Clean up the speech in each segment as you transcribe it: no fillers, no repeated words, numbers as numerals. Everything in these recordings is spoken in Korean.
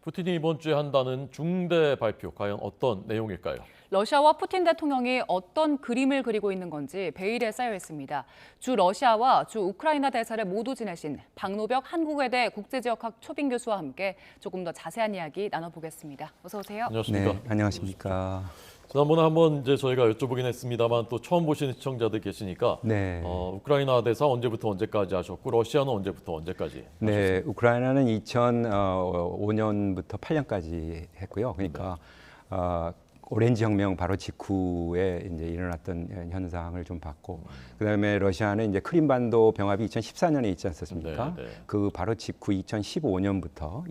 푸틴이 이번 주에 한다는 중대 발표, 과연 어떤 내용일까요? 러시아와 푸틴 대통령이 어떤 그림을 그리고 있는 건지 베일에 쌓여 있습니다. 주 러시아와 주 우크라이나 대사를 모두 지내신 박노벽 한국외대 국제지역학 초빙 교수와 함께 조금 더 자세한 이야기 나눠보겠습니다. 어서 오세요. 안녕하십니까? 네, 안녕하십니까? 지난번에 한번 저희가 여쭤보긴 했습니다만 또 처음 보시는 시청자들 계시니까 네. 우크라이나 대사 언제부터 언제까지 하셨고 러시아는 언제부터 언제까지 네, 우크라이나는 2005년부터 8년까지 했고요. 그러니까 오렌지 혁명 바로 직후에 이제 일어났던 현상을 좀 봤고, 그다음에 러시아는 이제 크림반도 병합이 2014년에 있지 않습니까? 네, 네. 그 바로 직후 2015년부터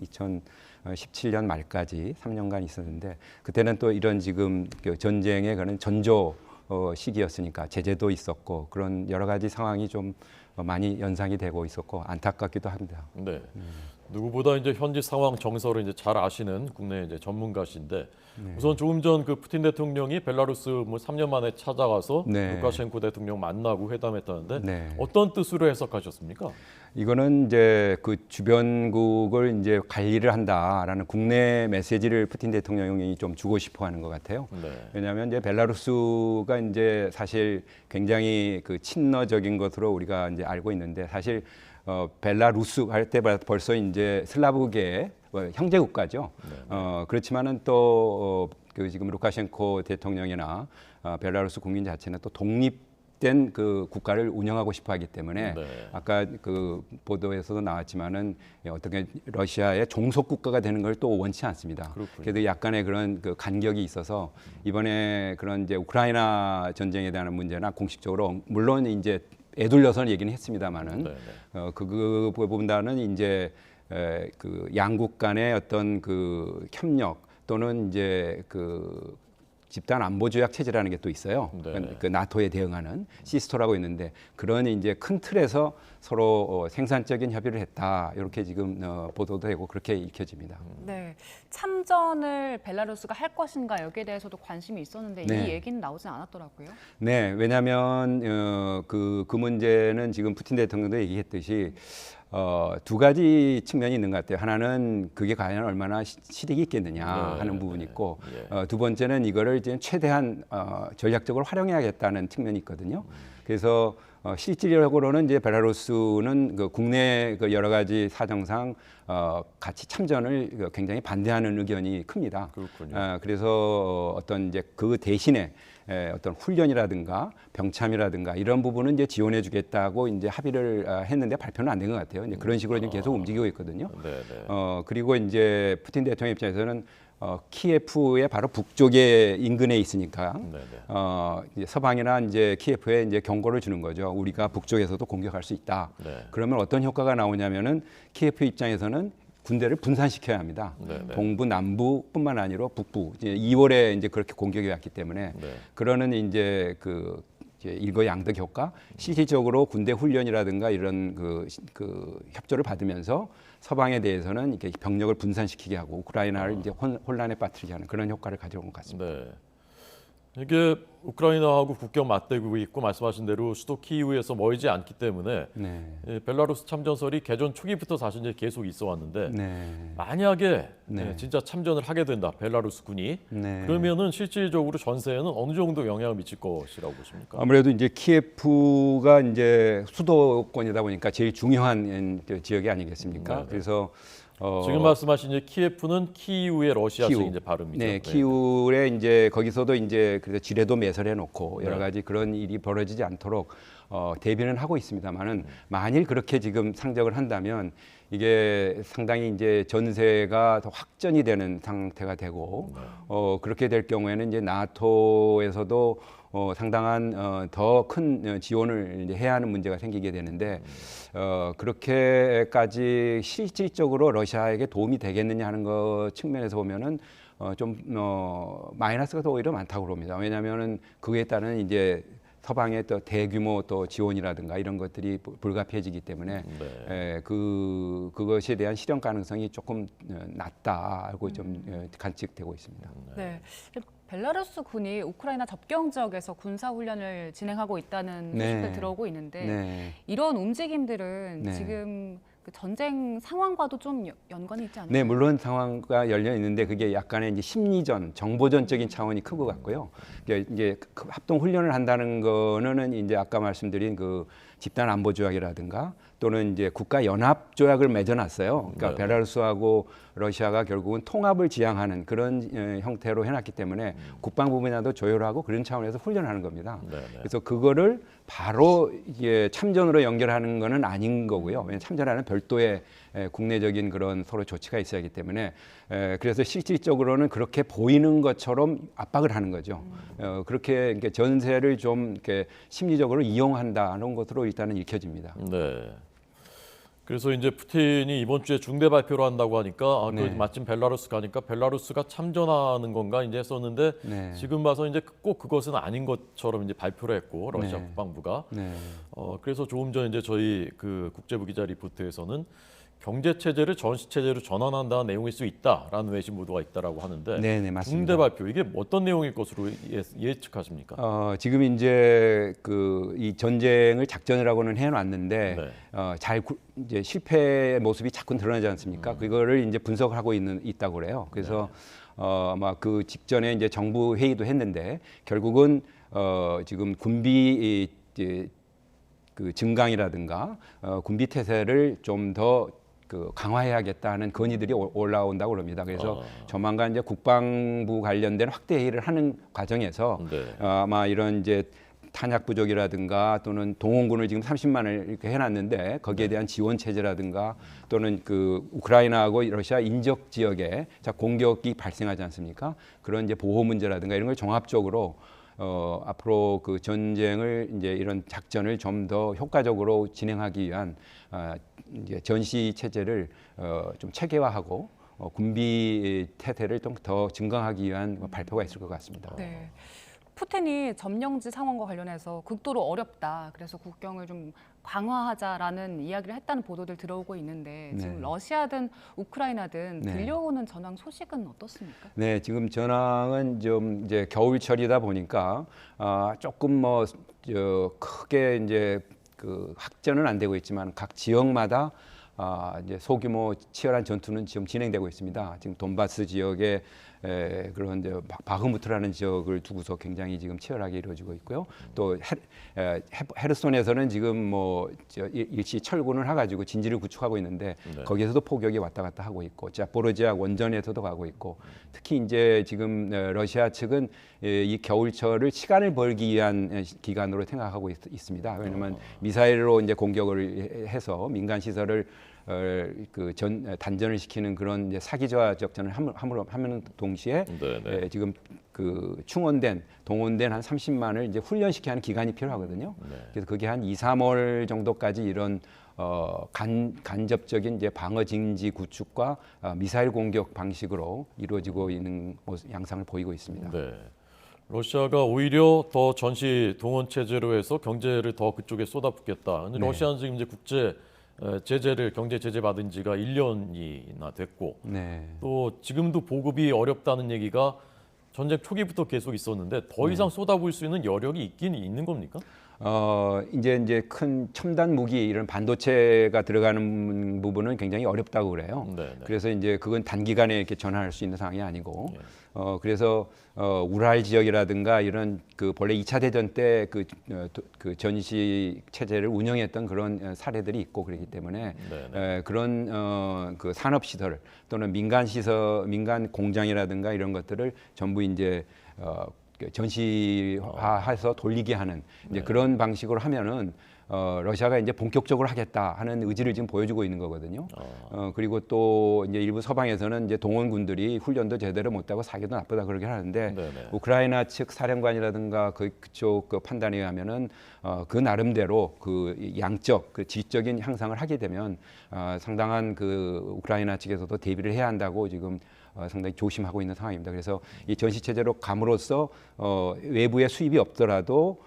2017년 말까지 3년간 있었는데, 그때는 또 이런 지금 그 전쟁에 관한 전조 시기였으니까 제재도 있었고 그런 여러 가지 상황이 좀 많이 연상이 되고 있었고 안타깝기도 합니다. 네. 누구보다 이제 현지 상황 정서를 이제 잘 아시는 국내 이제 전문가신데 우선 조금 전 그 푸틴 대통령이 벨라루스 뭐 3년 만에 찾아가서 네. 루카셴코 대통령 만나고 회담했다는데 네. 어떤 뜻으로 해석하셨습니까? 이거는 이제 그 주변국을 이제 관리를 한다라는 국내 메시지를 푸틴 대통령이 좀 주고 싶어 하는 것 같아요. 네. 왜냐하면 이제 벨라루스가 이제 사실 굉장히 그 친러적인 것으로 우리가 이제 알고 있는데 사실 벨라루스 할 때 벌써 이제 슬라브계의 형제 국가죠. 그렇지만은 또 그 지금 루카셴코 대통령이나 벨라루스 국민 자체는 또 독립된 그 국가를 운영하고 싶어하기 때문에 네. 아까 그 보도에서도 나왔지만은 어떻게 러시아의 종속 국가가 되는 걸 또 원치 않습니다. 그렇군요. 그래도 약간의 그런 그 간격이 있어서 이번에 그런 이제 우크라이나 전쟁에 대한 문제나 공식적으로 물론 이제 애둘러서는 얘기는 했습니다만은 네, 네. 그보다는 이제 그 양국 간의 어떤 그 협력 또는 이제 그 집단 안보 조약 체제라는 게 또 있어요. 네. 그 나토에 대응하는 시스토라고 있는데 그런 이제 큰 틀에서 서로 생산적인 협의를 했다. 이렇게 지금 보도도 되고 그렇게 읽혀집니다. 네, 참전을 벨라루스가 할 것인가 여기에 대해서도 관심이 있었는데 네. 이 얘기는 나오진 않았더라고요. 네, 왜냐하면 그 문제는 지금 푸틴 대통령도 얘기했듯이 두 가지 측면이 있는 것 같아요. 하나는 그게 과연 얼마나 실익이 있겠느냐 하는 부분이 있고, 두 번째는 이거를 이제 최대한 전략적으로 활용해야겠다는 측면이 있거든요. 그래서 실질적으로는 이제 벨라루스는 그 국내 그 여러 가지 사정상 같이 참전을 굉장히 반대하는 의견이 큽니다. 그렇군요. 그래서 어떤 이제 그 대신에 어떤 훈련이라든가 병참이라든가 이런 부분은 이제 지원해주겠다고 이제 합의를 했는데 발표는 안 된 것 같아요. 이제 그런 식으로 지금 계속 움직이고 있거든요. 네, 네. 그리고 이제 푸틴 대통령 입장에서는 키예프의 바로 북쪽에 인근에 있으니까 네, 네. 이제 서방이나 이제 키예프에 이제 경고를 주는 거죠. 우리가 북쪽에서도 공격할 수 있다. 네. 그러면 어떤 효과가 나오냐면은 키예프 입장에서는 군대를 분산시켜야 합니다. 네, 네. 동부, 남부뿐만 아니라 북부. 이제 2월에 이제 그렇게 공격이 왔기 때문에 네. 그러는 이제 그 이제 일거양득 효과, 실질적으로 군대 훈련이라든가 이런 그 협조를 받으면서 서방에 대해서는 이렇게 병력을 분산시키게 하고 우크라이나를 이제 혼란에 빠뜨리게 하는 그런 효과를 가져온 것 같습니다. 네. 이게 우크라이나하고 국경 맞대고 있고 말씀하신 대로 수도 키이우에서 멀지 않기 때문에 네. 벨라루스 참전설이 개전 초기부터 사실 이제 계속 있어 왔는데 네. 만약에 네. 진짜 참전을 하게 된다 벨라루스 군이 네. 그러면은 실질적으로 전세에는 어느 정도 영향을 미칠 것이라고 보십니까? 아무래도 이제 키예프가 이제 수도권이다 보니까 제일 중요한 지역이 아니겠습니까? 네. 그래서 지금 말씀하신 이제 키예프는 키이우의 러시아식 이제 발음이죠. 네, 키우에 이제 거기서도 이제 그래서 지뢰도 매설해 놓고 여러 가지 그런 일이 벌어지지 않도록 대비는 하고 있습니다만은 만일 그렇게 지금 상정을 한다면 이게 상당히 이제 전세가 더 확전이 되는 상태가 되고 그렇게 될 경우에는 이제 나토에서도 상당한 더 큰 지원을 이제 해야 하는 문제가 생기게 되는데 그렇게까지 실질적으로 러시아에게 도움이 되겠느냐 하는 것 측면에서 보면은 좀 마이너스가 더 오히려 많다고 봅니다. 왜냐하면은 그에 따른 이제 서방의 또 대규모 또 지원이라든가 이런 것들이 불가피해지기 때문에 그것에 대한 실현 가능성이 조금 낮다고 좀 관측되고 있습니다. 네. 벨라루스 군이 우크라이나 접경 지역에서 군사 훈련을 진행하고 있다는 네. 소식들 들어오고 있는데 네. 이런 움직임들은 네. 지금 그 전쟁 상황과도 좀 연관이 있지 않나요? 네, 물론 상황과 열려 있는데 그게 약간의 이제 심리전, 정보전적인 차원이 큰 것 같고요. 이게 그 합동 훈련을 한다는 거는 이제 아까 말씀드린 그 집단 안보 조약이라든가 또는 이제 국가 연합 조약을 맺어놨어요. 그러니까 네. 베라루스하고 러시아가 결국은 통합을 지향하는 그런 형태로 해놨기 때문에 국방부 분야도 조율하고 그런 차원에서 훈련하는 겁니다. 네. 그래서 그거를 바로 이게 참전으로 연결하는 거는 아닌 거고요. 왜냐하면 참전하는 별도의 국내적인 그런 서로 조치가 있어야 하기 때문에 그래서 실질적으로는 그렇게 보이는 것처럼 압박을 하는 거죠. 그렇게 이렇게 전세를 좀 이렇게 심리적으로 이용한다는 것으로 일단은 읽혀집니다. 네. 그래서 이제 푸틴이 이번 주에 중대 발표를 한다고 하니까 네. 마침 벨라루스 가니까 벨라루스가 참전하는 건가 이제 했었는데 네. 지금 봐서 이제 꼭 그것은 아닌 것처럼 이제 발표를 했고 러시아 네. 국방부가 네. 그래서 조금 전 이제 저희 그 국제부 기자 리포트에서는 경제 체제를 전시 체제로 전환한다는 내용일 수 있다라는 외신 보도가 있다라고 하는데 네, 네, 맞습니다. 중대 발표 이게 어떤 내용일 것으로 예측하십니까? 지금 이제 그 이 전쟁을 작전이라고는 해놨는데 네. 이제 실패의 모습이 자꾸 드러나지 않습니까? 그거를 이제 분석을 하고 있다고 그래요. 그래서 아마 그 직전에 이제 정부 회의도 했는데 결국은 지금 군비 이제 그 증강이라든가 군비 태세를 좀 더 그 강화해야겠다는 건의들이 올라온다고 그럽니다. 그래서 조만간 이제 국방부 관련된 확대 회의를 하는 과정에서 네. 아마 이런 이제 탄약 부족이라든가 또는 동원군을 지금 30만을 이렇게 해놨는데 거기에 대한 지원 체제라든가 또는 그 우크라이나하고 러시아 인접 지역에 공격이 발생하지 않습니까? 그런 이제 보호 문제라든가 이런 걸 종합적으로 앞으로 그 전쟁을 이제 이런 작전을 좀 더 효과적으로 진행하기 위한 이제 전시 체제를 좀 체계화하고 군비 태세를 좀 더 증강하기 위한 발표가 있을 것 같습니다. 네. 푸틴이 점령지 상황과 관련해서 극도로 어렵다. 그래서 국경을 좀 강화하자라는 이야기를 했다는 보도들 들어오고 있는데 지금 네. 러시아든 우크라이나든 네. 들려오는 전황 소식은 어떻습니까? 네, 지금 전황은 좀 이제 겨울철이다 보니까 조금 뭐 크게 이제 그 확전은 안 되고 있지만 각 지역마다 이제 소규모 치열한 전투는 지금 진행되고 있습니다. 지금 돈바스 지역에 그런 이제 바흐무트라는 지역을 두고서 굉장히 지금 치열하게 이루어지고 있고요. 또 헤르손에서는 지금 뭐 일시 철군을 해가지고 진지를 구축하고 있는데 네. 거기에서도 포격이 왔다 갔다 하고 있고, 자포로지아 원전에서도 가고 있고, 특히 이제 지금 러시아 측은 이 겨울철을 시간을 벌기 위한 기간으로 생각하고 있습니다. 왜냐하면 미사일로 이제 공격을 해서 민간 시설을 단전을 시키는 그런 이제 사기좌 작전을 하면 동시에 네. 지금 그 동원된 한 30만을 이제 훈련시켜야 하는 기간이 필요하거든요. 네. 그래서 그게 한 2, 3월 정도까지 이런 간접적인 이제 방어 진지 구축과 미사일 공격 방식으로 이루어지고 있는 양상을 보이고 있습니다. 네. 러시아가 오히려 더 전시 동원 체제로 해서 경제를 더 그쪽에 쏟아붓겠다. 근데 네. 러시아는 지금 이제 국제 경제 제재 받은 지가 1년이나 됐고 네. 또 지금도 보급이 어렵다는 얘기가 전쟁 초기부터 계속 있었는데 더 이상 쏟아부을 수 있는 여력이 있긴 있는 겁니까? 이제 큰 첨단 무기 이런 반도체가 들어가는 부분은 굉장히 어렵다고 그래요. 네. 그래서 이제 그건 단기간에 이렇게 전환할 수 있는 상황이 아니고, 예. 그래서 우랄 지역이라든가 이런 그 본래 2차 대전 때 그 전시 체제를 운영했던 그런 사례들이 있고 그렇기 때문에 그런 그 산업 시설 또는 민간 공장이라든가 이런 것들을 전부 이제 전시화해서 돌리게 하는 이제 그런 방식으로 하면은 러시아가 이제 본격적으로 하겠다 하는 의지를 지금 보여주고 있는 거거든요. 그리고 또 이제 일부 서방에서는 이제 동원군들이 훈련도 제대로 못하고 사기도 나쁘다 그러게 하는데 우크라이나 측 사령관이라든가 그쪽 그 판단에 의하면은 그 나름대로 그 양적 그 질적인 향상을 하게 되면 상당한 그 우크라이나 측에서도 대비를 해야 한다고 지금 상당히 조심하고 있는 상황입니다. 그래서 이 전시 체제로 감으로써 외부의 수입이 없더라도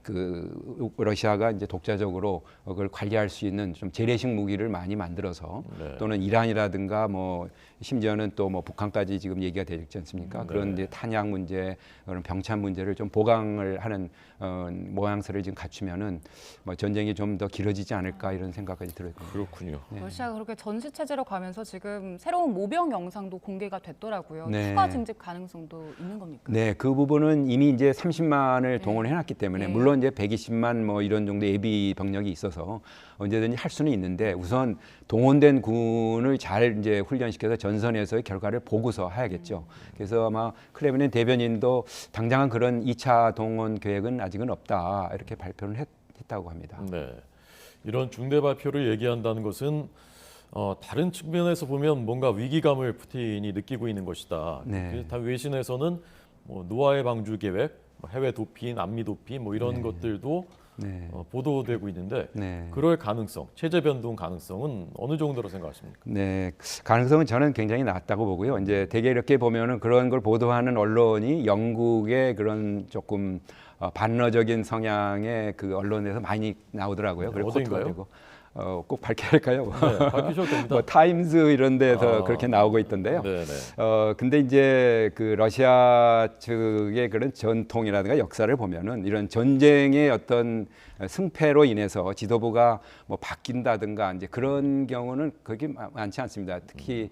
그 러시아가 이제 독자적으로 그걸 관리할 수 있는 좀 재래식 무기를 많이 만들어서 또는 이란이라든가 뭐 심지어는 또 뭐 북한까지 지금 얘기가 되지 않습니까? 그런 이제 탄약 문제, 그런 병참 문제를 좀 보강을 하는 모양새를 지금 갖추면은 뭐 전쟁이 좀 더 길어지지 않을까 이런 생각까지 들어요. 그렇군요. 러시아가 그렇게 전시 체제로 가면서 지금 새로운 모병 영상도 공개가 됐더라고요. 네. 추가 증집 가능성도 있는 겁니까? 네, 그 부분은 이미 이제 30만을 동원해놨기 때문에 네. 물론 이제 120만 뭐 이런 정도 예비 병력이 있어서 언제든지 할 수는 있는데 우선 동원된 군을 잘 이제 훈련시켜서 전선에서의 결과를 보고서 해야겠죠. 그래서 아마 크레므린 대변인도 당장은 그런 2차 동원 계획은 아직은 없다 이렇게 발표를 했다고 합니다. 네, 이런 중대 발표를 얘기한다는 것은 다른 측면에서 보면 뭔가 위기감을 푸틴이 느끼고 있는 것이다. 네. 다 외신에서는 뭐 노아의 방주 계획, 뭐 해외 도피, 남미 도피 뭐 이런 것들도 네. 보도되고 있는데 네. 그럴 가능성, 체제 변동 가능성은 어느 정도로 생각하십니까? 네, 가능성은 저는 굉장히 낮다고 보고요. 이제 대개 이렇게 보면은 그런 걸 보도하는 언론이 영국의 그런 조금 반러적인 성향의 그 언론에서 많이 나오더라고요. 그리고 어딘가요? 코트가 되고 꼭 밝혀야 할까요? 네, 밝히셔도 됩니다. 뭐 타임즈 이런 데서 그렇게 나오고 있던데요. 네네. 근데 이제 그 러시아 측의 그런 전통이라든가 역사를 보면은 이런 전쟁의 어떤 승패로 인해서 지도부가 뭐 바뀐다든가 이제 그런 경우는 그게 많지 않습니다. 특히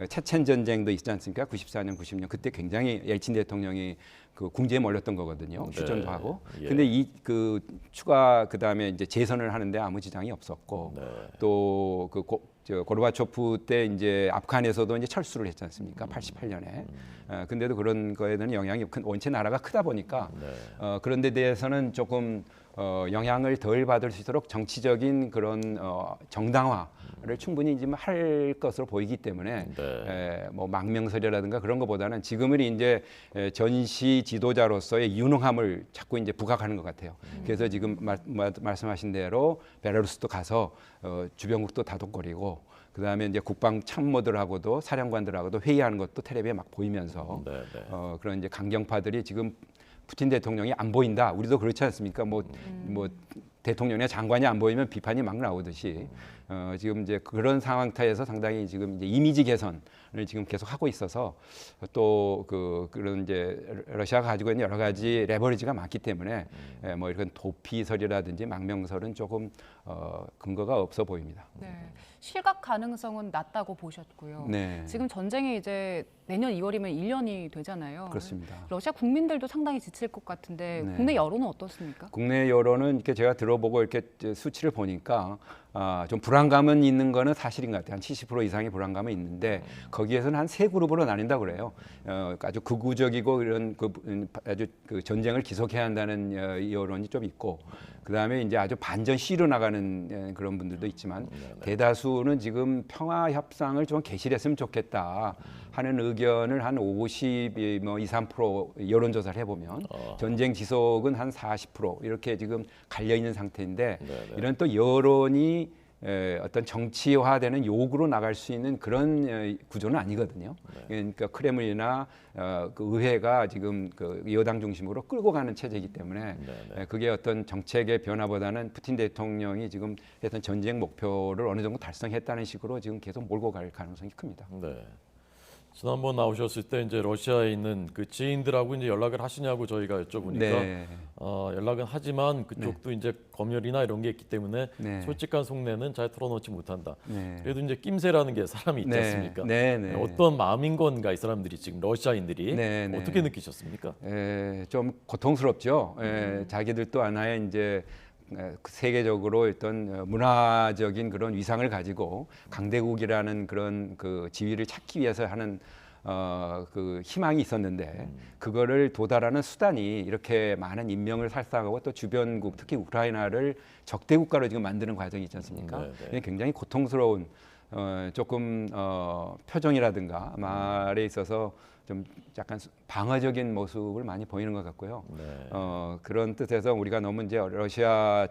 체첸 전쟁도 있지 않습니까? 94년, 90년 그때 굉장히 엘친 대통령이 그 궁지에 몰렸던 거거든요. 휴전도 하고. 예. 근데 이 그 추가 그다음에 이제 재선을 하는데 아무 지장이 없었고 네. 또 그 고르바초프 때 이제 아프간에서도 이제 철수를 했지 않습니까? 88년에. 근데도 그런 거에 대한 영향이 원체 나라가 크다 보니까 그런 데 대해서는 조금 영향을 덜 받을 수 있도록 정치적인 그런 정당화를 충분히 지금 할 것으로 보이기 때문에 뭐 망명설이라든가 그런 것보다는 지금은 이제 전시 지도자로서의 유능함을 자꾸 이제 부각하는 것 같아요. 그래서 지금 말씀하신 대로 벨라루스도 가서 주변국도 다독거리고 그다음에 이제 국방 참모들하고도 사령관들하고도 회의하는 것도 텔레비에 막 보이면서 그런 이제 강경파들이 지금 푸틴 대통령이 안 보인다. 우리도 그렇지 않습니까? 뭐 대통령이나 장관이 안 보이면 비판이 막 나오듯이 지금 이제 그런 상황타에서 상당히 지금 이제 이미지 개선을 지금 계속 하고 있어서 또 그런 이제 러시아가 가지고 있는 여러 가지 레버리지가 많기 때문에 뭐 이런 도피설이라든지 망명설은 조금 근거가 없어 보입니다. 네, 실각 가능성은 낮다고 보셨고요. 네. 지금 전쟁이 이제 내년 2월이면 1년이 되잖아요. 그렇습니다. 러시아 국민들도 상당히 지칠 것 같은데 국내 여론은 어떻습니까? 국내 여론은 이렇게 제가 들어보고 이렇게 수치를 보니까 좀 불안감은 있는 거는 사실인 것 같아요. 한 70% 이상의 불안감은 있는데 거기에서는 한 세 그룹으로 나뉜다 그래요. 아주 극우적이고 이런 아주 그 전쟁을 기속해야 한다는 여론이 좀 있고 그다음에 이제 아주 반전 시로 나가는 그런 분들도 있지만 대다수는 지금 평화 협상을 좀 개실했으면 좋겠다 하는 의견을 한 50, 뭐 2, 3% 여론조사를 해보면 전쟁 지속은 한 40% 이렇게 지금 갈려 있는 상태인데 이런 또 여론이 어떤 정치화되는 요구로 나갈 수 있는 그런 구조는 아니거든요. 그러니까 크렘린이나 그 의회가 지금 그 여당 중심으로 끌고 가는 체제이기 때문에 그게 어떤 정책의 변화보다는 푸틴 대통령이 지금 했던 전쟁 목표를 어느 정도 달성했다는 식으로 지금 계속 몰고 갈 가능성이 큽니다. 네. 지난번 나오셨을 때 이제 러시아에 있는 그 지인들하고 이제 연락을 하시냐고 저희가 여쭤보니까 연락은 하지만 그쪽도 이제 검열이나 이런 게 있기 때문에 솔직한 속내는 잘 털어놓지 못한다. 그래도 이제 낌새라는 게 사람이 있지 않습니까? 어떤 마음인 건가 이 사람들이 지금 러시아인들이 어떻게 느끼셨습니까? 좀 고통스럽죠. 자기들도 하나의 이제 세계적으로 어떤 문화적인 그런 위상을 가지고 강대국이라는 그런 그 지위를 찾기 위해서 하는 그 희망이 있었는데 그거를 도달하는 수단이 이렇게 많은 인명을 살상하고 또 주변국 특히 우크라이나를 적대 국가로 지금 만드는 과정이 있지 않습니까? 굉장히 고통스러운 조금 표정이라든가 말에 있어서 좀 약간 방어적인 모습을 많이 보이는 것 같고요. 그런 뜻에서 우리가 너무 이제 러시아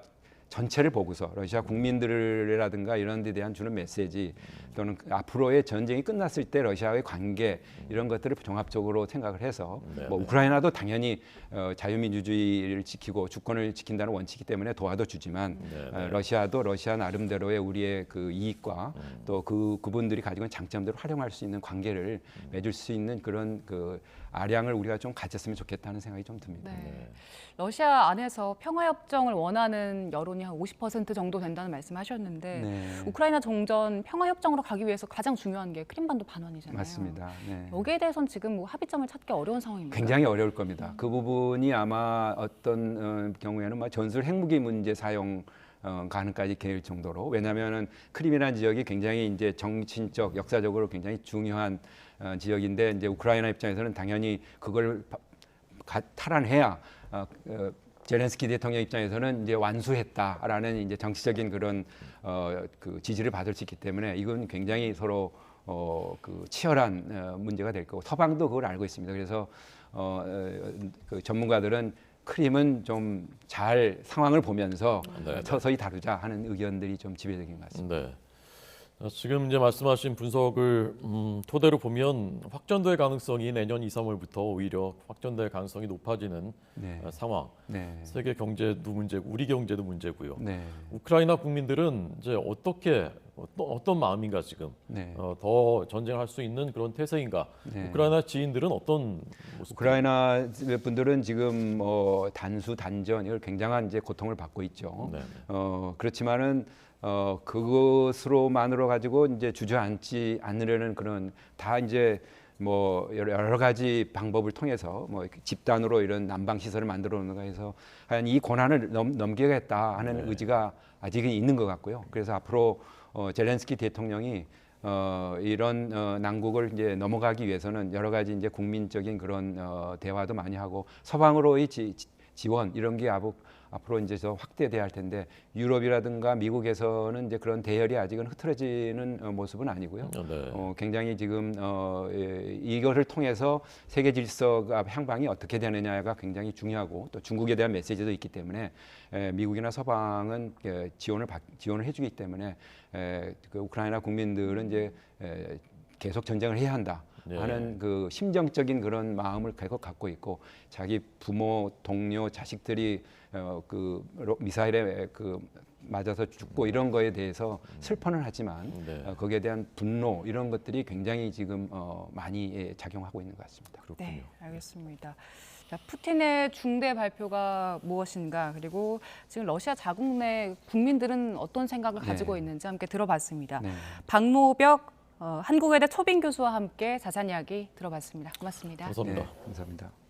전체를 보고서 러시아 국민들이라든가 이런 데 대한 주는 메시지 또는 앞으로의 전쟁이 끝났을 때 러시아의 관계 이런 것들을 종합적으로 생각을 해서 뭐 우크라이나도 당연히 자유민주주의를 지키고 주권을 지킨다는 원칙이기 때문에 도와도 주지만 러시아도 러시아 나름대로의 우리의 그 이익과 또 그분들이 가지고 있는 장점들을 활용할 수 있는 관계를 맺을 수 있는 그런 그 아량을 우리가 좀 가졌으면 좋겠다는 생각이 좀 듭니다. 네. 러시아 안에서 평화협정을 원하는 여론이 한 50% 정도 된다는 말씀하셨는데 네. 우크라이나 종전 평화협정으로 가기 위해서 가장 중요한 게 크림반도 반환이잖아요. 맞습니다. 네. 여기에 대해서는 지금 뭐 합의점을 찾기 어려운 상황입니다. 굉장히 어려울 겁니다. 그 부분이 아마 어떤 경우에는 뭐 전술 핵무기 문제 사용 가능까지 개일 정도로 왜냐하면은 크림이라는 지역이 굉장히 이제 정치적 역사적으로 굉장히 중요한 지역인데 이제 우크라이나 입장에서는 당연히 그걸 탈환해야 제렌스키 대통령 입장에서는 이제 완수했다라는 이제 정치적인 그런 그 지지를 받을 수 있기 때문에 이건 굉장히 서로 그 치열한 문제가 될 거고 서방도 그걸 알고 있습니다. 그래서 그 전문가들은 크림은 좀 잘 상황을 보면서 서서히 다루자 하는 의견들이 좀 지배적인 것 같습니다. 네. 지금 이제 말씀하신 분석을 토대로 보면 확전될 가능성이 내년 2, 3월부터 오히려 확전될 가능성이 높아지는 상황. 네. 세계 경제도 문제고 우리 경제도 문제고요. 네. 우크라이나 국민들은 이제 어떤 마음인가 지금 더 전쟁할 수 있는 그런 태세인가? 우크라이나 지인들은 어떤 모습? 우크라이나 분들은 지금 단수 단전 이걸 굉장한 이제 고통을 받고 있죠. 그렇지만은 그것으로만으로 가지고 이제 주저앉지 않으려는 그런 다 이제 뭐 여러 가지 방법을 통해서 뭐 집단으로 이런 난방 시설을 만들어 놓는가 해서 하여간 이 고난을 넘기겠다 하는 의지가 아직은 있는 것 같고요. 그래서 앞으로 젤렌스키 대통령이 이런 난국을 이제 넘어가기 위해서는 여러 가지 이제 국민적인 그런 대화도 많이 하고 서방으로의 지원 이런 게 앞으로 이제 더 확대돼야 할 텐데 유럽이라든가 미국에서는 이제 그런 대열이 아직은 흐트러지는 모습은 아니고요. 굉장히 지금 이것을 통해서 세계 질서가 향방이 어떻게 되느냐가 굉장히 중요하고 또 중국에 대한 메시지도 있기 때문에 미국이나 서방은 지원을 해주기 때문에 그 우크라이나 국민들은 이제 계속 전쟁을 해야 한다. 하는 그 심정적인 그런 마음을 계속 갖고 있고 자기 부모, 동료, 자식들이 그 미사일에 그 맞아서 죽고 이런 거에 대해서 슬퍼는 하지만 거기에 대한 분노 이런 것들이 굉장히 지금 많이 작용하고 있는 것 같습니다. 그렇군요. 네, 알겠습니다. 자, 푸틴의 중대 발표가 무엇인가 그리고 지금 러시아 자국 내 국민들은 어떤 생각을 가지고 있는지 함께 들어봤습니다. 박노벽 한국외대 초빙 교수와 함께 자세한 이야기 들어봤습니다. 고맙습니다. 감사합니다. 감사합니다.